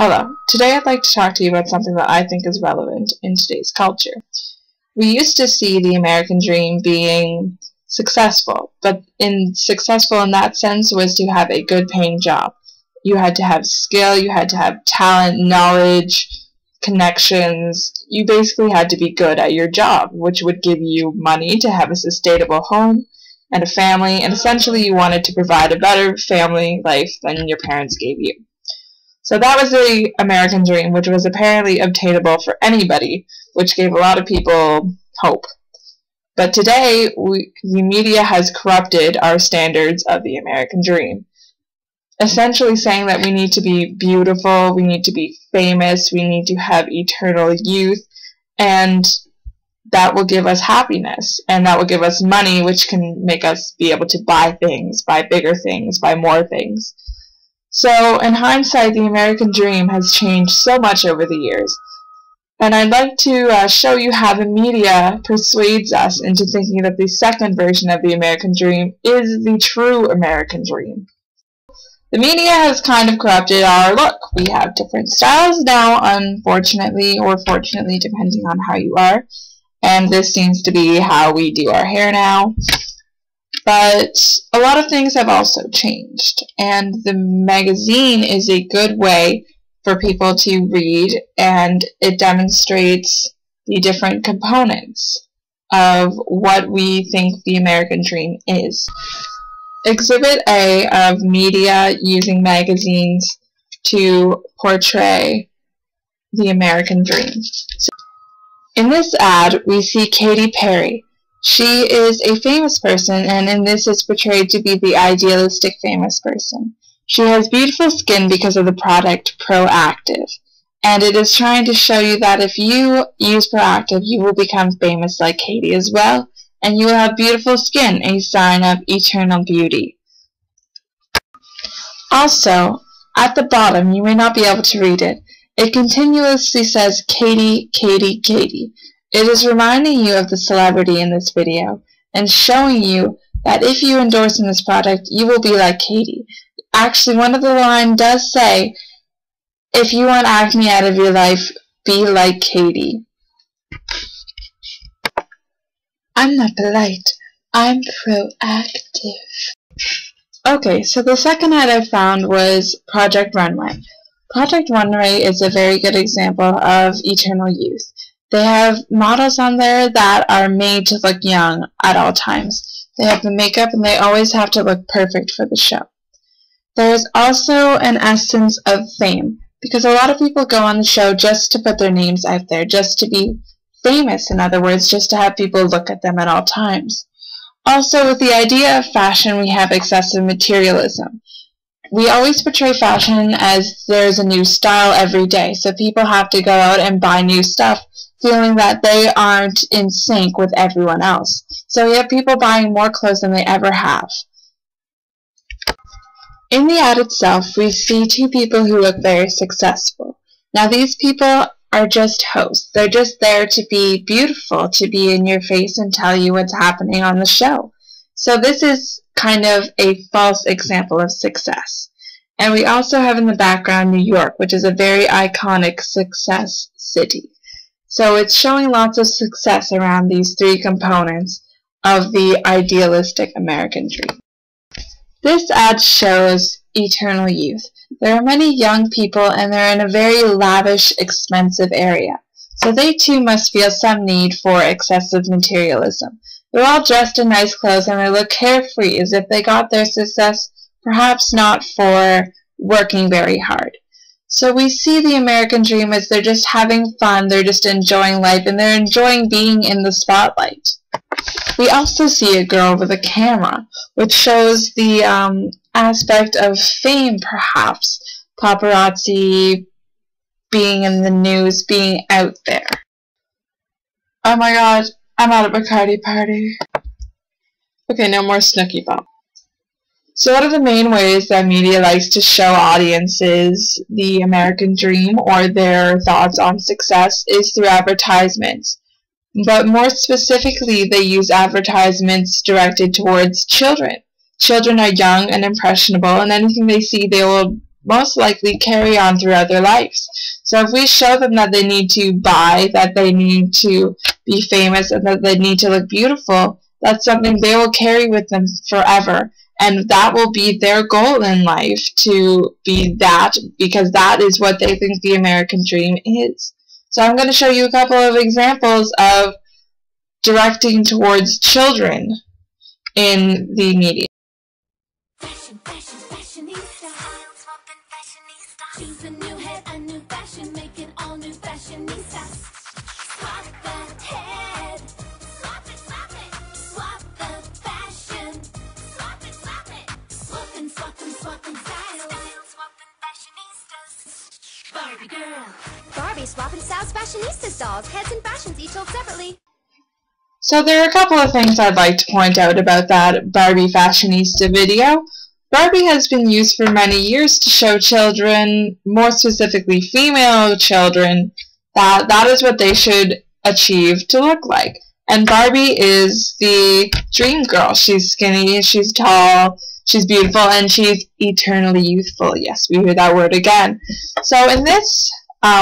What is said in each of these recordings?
Hello. Today I'd like to talk to you about something that I think is relevant in today's culture. We used to see the American dream being successful, but successful in that sense was to have a good paying job. You had to have skill, you had to have talent, knowledge, connections. You basically had to be good at your job, which would give you money to have a sustainable home and a family, and essentially you wanted to provide a better family life than your parents gave you. So that was the American dream, which was apparently obtainable for anybody, which gave a lot of people hope. But today, the media has corrupted our standards of the American dream, essentially saying that we need to be beautiful, we need to be famous, we need to have eternal youth, and that will give us happiness, and that will give us money, which can make us be able to buy things, buy bigger things, buy more things. So, in hindsight, the American dream has changed so much over the years. And I'd like to show you how the media persuades us into thinking that the second version of the American dream is the true American dream. The media has kind of corrupted our look. We have different styles now, unfortunately, or fortunately, depending on how you are. And this seems to be how we do our hair now. But a lot of things have also changed, and the magazine is a good way for people to read, and it demonstrates the different components of what we think the American dream is. Exhibit A of media using magazines to portray the American dream. So in this ad, we see Katy Perry. She is a famous person, and in this is portrayed to be the idealistic famous person. She has beautiful skin because of the product Proactive, and it is trying to show you that if you use Proactive, you will become famous like Katy as well, and you will have beautiful skin, a sign of eternal beauty. Also, at the bottom, you may not be able to read it, it continuously says Katy, Katy, Katy. It is reminding you of the celebrity in this video and showing you that if you endorse in this product, you will be like Katy. Actually, one of the lines does say, if you want acne out of your life, be like Katy. I'm not polite. I'm proactive. Okay, so the second ad I found was Project Runway. Project Runway is a very good example of eternal youth. They have models on there that are made to look young at all times. They have the makeup and they always have to look perfect for the show. There is also an essence of fame, because a lot of people go on the show just to put their names out there, just to be famous, in other words, just to have people look at them at all times. Also, with the idea of fashion, we have excessive materialism. We always portray fashion as there's a new style every day, so people have to go out and buy new stuff, feeling that they aren't in sync with everyone else. So we have people buying more clothes than they ever have. In the ad itself, we see two people who look very successful. Now these people are just hosts. They're just there to be beautiful, to be in your face and tell you what's happening on the show. So this is kind of a false example of success. And we also have in the background New York, which is a very iconic success city. So it's showing lots of success around these three components of the idealistic American dream. This ad shows eternal youth. There are many young people and they're in a very lavish, expensive area. So they too must feel some need for excessive materialism. They're all dressed in nice clothes and they look carefree, as if they got their success perhaps not for working very hard. So we see the American dream as they're just having fun, they're just enjoying life, and they're enjoying being in the spotlight. We also see a girl with a camera, which shows the aspect of fame, perhaps. Paparazzi, being in the news, being out there. Oh my god, I'm at a Bacardi party. Okay, no more Snooki Bop. So one of the main ways that media likes to show audiences the American dream or their thoughts on success is through advertisements. But more specifically, they use advertisements directed towards children. Children are young and impressionable, and anything they see they will most likely carry on throughout their lives. So if we show them that they need to buy, that they need to be famous, and that they need to look beautiful, that's something they will carry with them forever. And that will be their goal in life, to be that, because that is what they think the American dream is. So I'm going to show you a couple of examples of directing towards children in the media. Fashion, fashion, fashionista. Swapping fashionista. Choose a new head, a new fashion, make it all new fashionista. Swap the head. Swap it, swap it. Swap the fashion. Swap it, swap it. Swapping, swapping, swapping style. Swapping fashionistas. Barbie girl. Barbie swapping styles fashionistas dolls. Heads and fashions each sold separately. So there are a couple of things I'd like to point out about that Barbie fashionista video. Barbie has been used for many years to show children, more specifically female children, that that is what they should achieve to look like. And Barbie is the dream girl. She's skinny, she's tall, she's beautiful, and she's eternally youthful. Yes, we hear that word again. So in this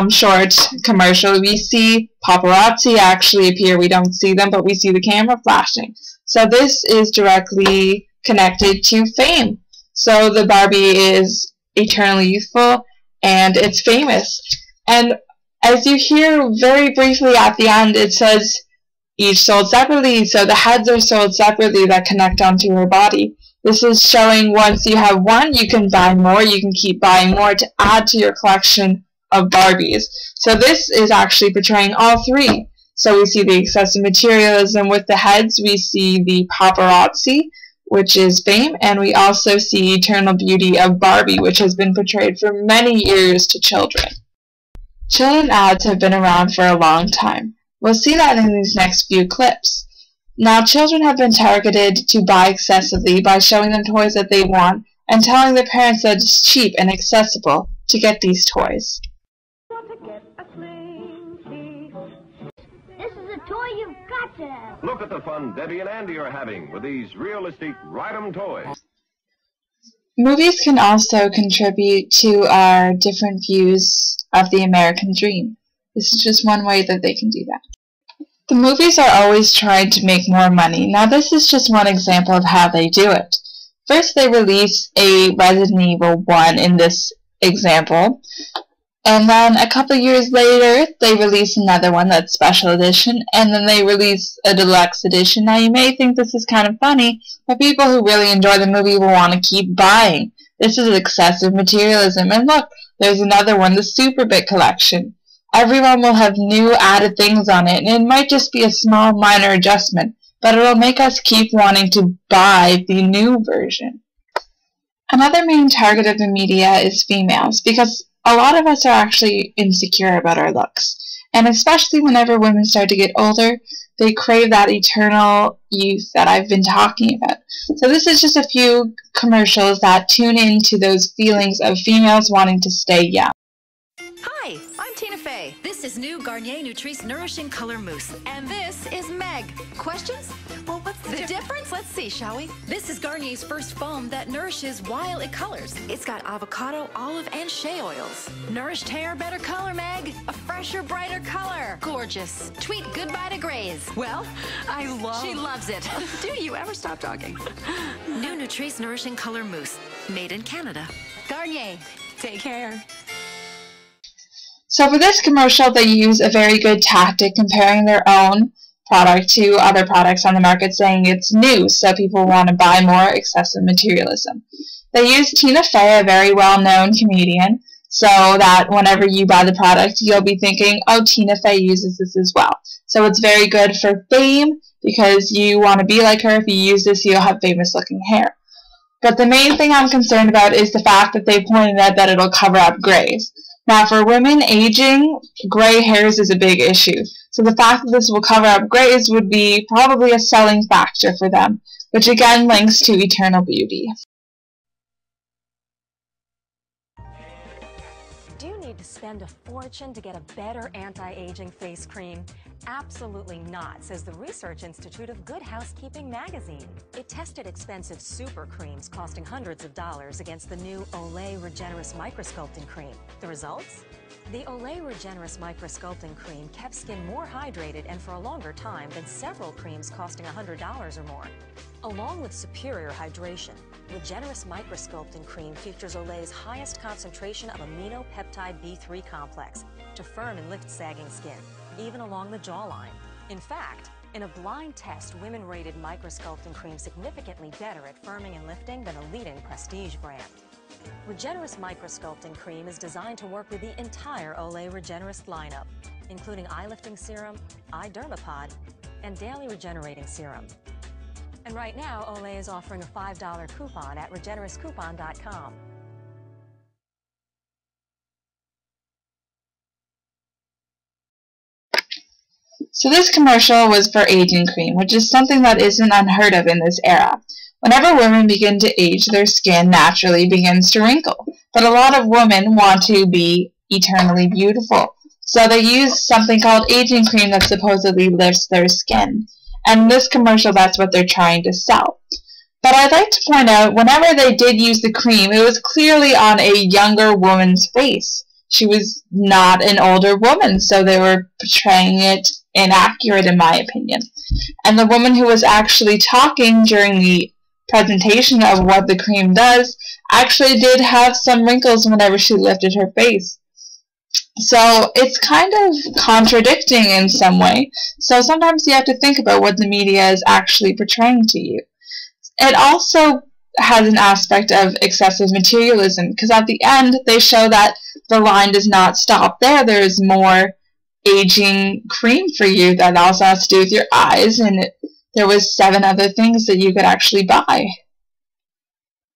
short commercial, we see paparazzi actually appear. We don't see them, but we see the camera flashing. So this is directly connected to fame. So the Barbie is eternally youthful, and it's famous. And as you hear very briefly at the end, it says each sold separately. So the heads are sold separately that connect onto her body. This is showing once you have one, you can buy more. You can keep buying more to add to your collection of Barbies. So this is actually portraying all three. So we see the excessive materialism with the heads, we see the paparazzi, which is fame, and we also see eternal beauty of Barbie, which has been portrayed for many years to children. Children ads have been around for a long time. We'll see that in these next few clips. Now, children have been targeted to buy excessively by showing them toys that they want and telling their parents that it's cheap and accessible to get these toys. This is a toy you've got to have. Look at the fun Debbie and Andy are having with these realistic ride-em toys. Movies can also contribute to our different views of the American dream. This is just one way that they can do that. The movies are always trying to make more money. Now this is just one example of how they do it. First they release a Resident Evil 1 in this example, and then a couple years later they release another one that's special edition, and then they release a deluxe edition. Now you may think this is kind of funny, but people who really enjoy the movie will want to keep buying. This is excessive materialism. And look, there's another one, the Super Bit collection. Everyone will have new added things on it, and it might just be a small minor adjustment, but it'll make us keep wanting to buy the new version. Another main target of the media is females, because a lot of us are actually insecure about our looks. And especially whenever women start to get older, they crave that eternal youth that I've been talking about. So this is just a few commercials that tune into those feelings of females wanting to stay young. Hi, I'm Tina Fey. This is new Garnier Nutrice Nourishing Color Mousse. And this is Meg. Questions? Well, what's the difference? Let's see, shall we? This is Garnier's first foam that nourishes while it colors. It's got avocado, olive, and shea oils. Nourished hair, better color, Meg. A fresher, brighter color. Gorgeous. Tweet goodbye to grays. Well, She loves it. Do you ever stop talking? New Nutrice Nourishing Color Mousse. Made in Canada. Garnier. Take care. So for this commercial, they use a very good tactic comparing their own product to other products on the market, saying it's new, so people want to buy more. Excessive materialism. They use Tina Fey, a very well-known comedian, so that whenever you buy the product, you'll be thinking, oh, Tina Fey uses this as well. So it's very good for fame, because you want to be like her. If you use this, you'll have famous-looking hair. But the main thing I'm concerned about is the fact that they pointed out that it'll cover up grays. Now, for women aging, gray hairs is a big issue. So the fact that this will cover up grays would be probably a selling factor for them, which again links to eternal beauty. Do you need to spend a fortune to get a better anti-aging face cream? Absolutely not, says the Research Institute of Good Housekeeping magazine. It tested expensive super creams costing hundreds of dollars against the new Olay Regenerous Microsculpting Cream. The results? The Olay Regenerous Microsculpting Cream kept skin more hydrated and for a longer time than several creams costing $100 or more. Along with superior hydration, Regenerous Microsculpting Cream features Olay's highest concentration of aminopeptide B3 complex to firm and lift sagging skin, even along the jawline. In fact, in a blind test, women rated Microsculpting Cream significantly better at firming and lifting than a leading prestige brand. Regenerous Microsculpting Cream is designed to work with the entire Olay Regenerous lineup, including eye lifting serum, eye dermapod, and daily regenerating serum. And right now, Olay is offering a $5 coupon at regenerouscoupon.com. So this commercial was for aging cream, which is something that isn't unheard of in this era. Whenever women begin to age, their skin naturally begins to wrinkle. But a lot of women want to be eternally beautiful. So they use something called aging cream that supposedly lifts their skin. And in this commercial, that's what they're trying to sell. But I'd like to point out, whenever they did use the cream, it was clearly on a younger woman's face. She was not an older woman, so they were portraying it inaccurate, in my opinion. And the woman who was actually talking during the presentation of what the cream does actually did have some wrinkles whenever she lifted her face. So it's kind of contradicting in some way. So sometimes you have to think about what the media is actually portraying to you. It also has an aspect of excessive materialism, because at the end they show that the line does not stop there. There's more aging cream for you that also has to do with your eyes, and there was 7 other things that you could actually buy.